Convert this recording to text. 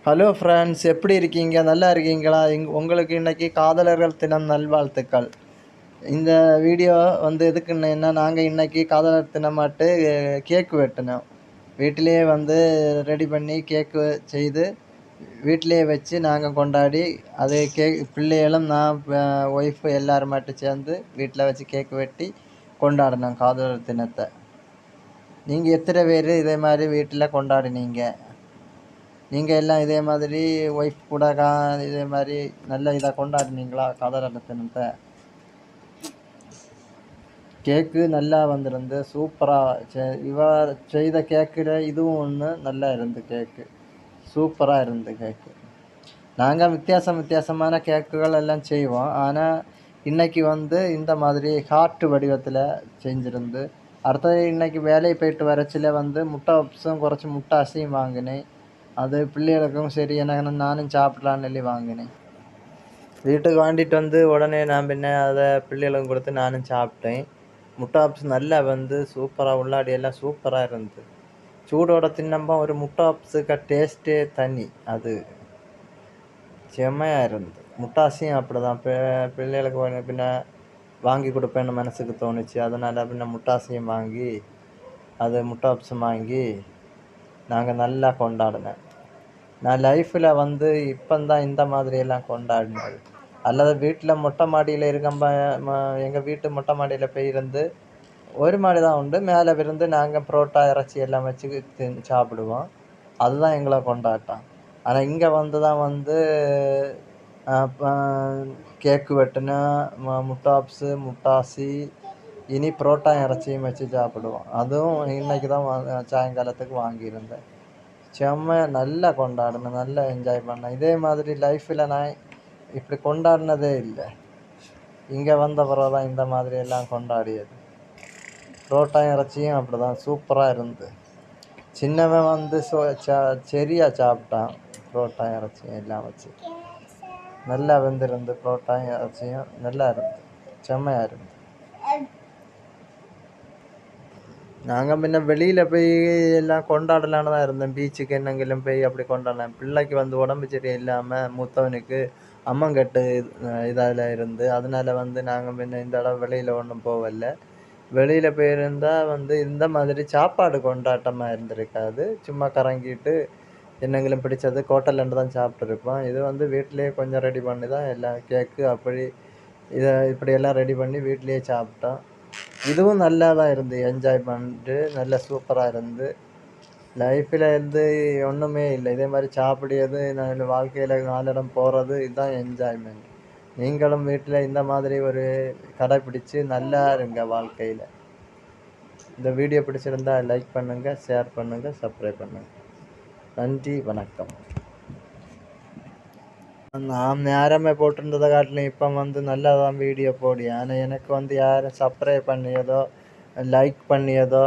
Hello friends, எப்படி இருக்கீங்க? நல்லா இருக்கீங்களா? உங்களுக்கு இன்னைக்கு காதலர்கள் தினம் நல்வாழ்த்துக்கள். இந்த வீடியோ வந்து எதுக்குன்னேன்னா, நாங்கள் இன்னைக்கு காதலர் தினமாட்டு கேக்கு வெட்டினோம். வீட்டிலேயே வந்து ரெடி பண்ணி கேக்கு செய்து வீட்டிலேயே வச்சு நாங்கள் கொண்டாடி, அது பிள்ளைகளும் நான் ஒய்ஃபு எல்லாருமாட்டு சேர்ந்து வீட்டில் வச்சு கேக்கு வெட்டி கொண்டாடினோம் காதலர் தினத்தை. நீங்கள் எத்தனை பேர் இதே மாதிரி வீட்டில் கொண்டாடினீங்க? நீங்கள் எல்லாம் இதே மாதிரி ஒய்ஃப் கூட இதே மாதிரி நல்ல இதாக கொண்டாடினீங்களா காதலர் தினத்தை? கேக்கு நல்லா வந்திருந்து சூப்பராக இவர் செய்த கேக்கில் இதுவும் ஒன்று நல்லா இருந்து கேக்கு சூப்பராக இருந்து கேக்கு. நாங்கள் வித்தியாசமான கேக்குகள் எல்லாம் செய்வோம். ஆனால் இன்றைக்கி வந்து இந்த மாதிரி ஹார்ட் வடிவத்தில் செஞ்சுருந்து. அடுத்தது இன்றைக்கி வேலையை போயிட்டு வரச்சில் வந்து முட்டை பப்ஸும் குறைச்சி முட்டாசியும் வாங்கினேன். அது பிள்ளைகளுக்கும் சரி எனக்கு நானும் சாப்பிட்லான்னு சொல்லி வாங்கினேன். வீட்டுக்கு வாங்கிட்டு வந்து உடனே நான் அதை பிள்ளைகளுக்கும் கொடுத்து நானும் சாப்பிட்டேன். முட்டை பப்ஸ் நல்லா வந்து சூப்பராக உள்ளாடியெல்லாம் சூப்பராக இருந்தது. சூடோட தின்னம்போ ஒரு முட்டை பப்ஸுக்கு டேஸ்ட்டே தனி, அது செம்மையாக இருந்தது. முட்டாசியும் அப்படி தான் பிள்ளைகளுக்கு பின்ன வாங்கி கொடுப்பேன்னு மனசுக்கு தோணுச்சு. அதனால் பின்ன முட்டாசியும் வாங்கி அது முட்டை பப்ஸும் வாங்கி நாங்கள் நல்லா கொண்டாடினேன். நான் லைஃப்பில் வந்து இப்போந்தான் இந்த மாதிரியெல்லாம் கொண்டாடினது. அல்லது வீட்டில் மொட்டை மாடியில் இருக்கம்ப எங்கள் வீட்டு மொட்டை மாடியில் போய் இருந்து ஒரு மாடி தான் உண்டு. மேலே இருந்து நாங்கள் புரோட்டா இறைச்சி எல்லாம் வச்சு சாப்பிடுவோம். அதுதான் எங்களை கொண்டாட்டம். ஆனால் இங்கே வந்து தான் வந்து கேக்கு வெட்டினா முட்டை பப்ஸு முட்டாசி இனி புரோட்டா இறைச்சியும் வச்சு சாப்பிடுவோம். அதுவும் இன்றைக்கி தான் சாயங்காலத்துக்கு வாங்கியிருந்தேன். செம்மையாக நல்லா கொண்டாடினேன், நல்லா என்ஜாய் பண்ணேன். இதே மாதிரி லைஃப்பில் நான் இப்படி கொண்டாடினதே இல்லை. இங்கே வந்த பிறகு தான் இந்த மாதிரி எல்லாம் கொண்டாடியது. புரோட்டா இறைச்சியும் அப்படி தான் சூப்பராக இருந்து. சின்னவன் வந்து சரியாக சாப்பிட்டான். புரோட்டா இறைச்சியும் எல்லாம் வச்சு நல்லா வெந்திருந்து. புரோட்டா இறைச்சியும் நல்லா இருந்து, செம்மையாக இருந்து. நாங்கள் முன்ன வெளியில் போய் எல்லாம் கொண்டாடலான்னு தான் இருந்தோம். பீச்சுக்கு என்னெങ്കിലും போய் அப்படி கொண்டாடலாம். பிள்ளைக்கு வந்து உடம்பு சரி இல்லாமல் மூத்தவனுக்கு அம்மங்கட்டு இதில் இருந்து, அதனால் வந்து நாங்கள் முன்ன இந்த இடம் வெளியில் ஒன்றும் போகல. வெளியில் போயிருந்தால் வந்து இந்த மாதிரி சாப்பாடு கொண்டாட்டமாக இருந்திருக்காது. சும்மா கறங்கிட்டு என்னெങ്കിലും பிடிச்சது ஹோட்டல்லேருந்து தான் சாப்பிட்ருப்போம். இது வந்து வீட்டிலேயே கொஞ்சம் ரெடி பண்ணி தான் எல்லாம் கேக்கு அப்படி இப்படியெல்லாம் ரெடி பண்ணி வீட்டிலேயே சாப்பிட்டோம். இதுவும் நல்லா தான் இருந்து, என்ஜாய் பண்ணிட்டு நல்லா சூப்பராக இருந்து. லைஃப்பில் இருந்து ஒன்றுமே இல்லை. இதே மாதிரி சாப்பிடியது நான் வாழ்க்கையில் 4 இடம் போகிறது, இதுதான் என்ஜாய்மெண்ட். நீங்களும் வீட்டில் இந்த மாதிரி ஒரு கடைப்பிடிச்சு நல்லா இருங்க வாழ்க்கையில். இந்த வீடியோ பிடிச்சிருந்தா லைக் பண்ணுங்கள், ஷேர் பண்ணுங்கள், சப்ஸ்கிரைப் பண்ணுங்கள். நன்றி, வணக்கம். நான் நேரமே போட்டிருந்ததை காட்டிலும் இப்போ வந்து நல்லா தான் வீடியோ போடி. ஆனால் எனக்கு வந்து யாரும் சப்ஸ்கிரைப் பண்ணியதோ லைக் பண்ணியதோ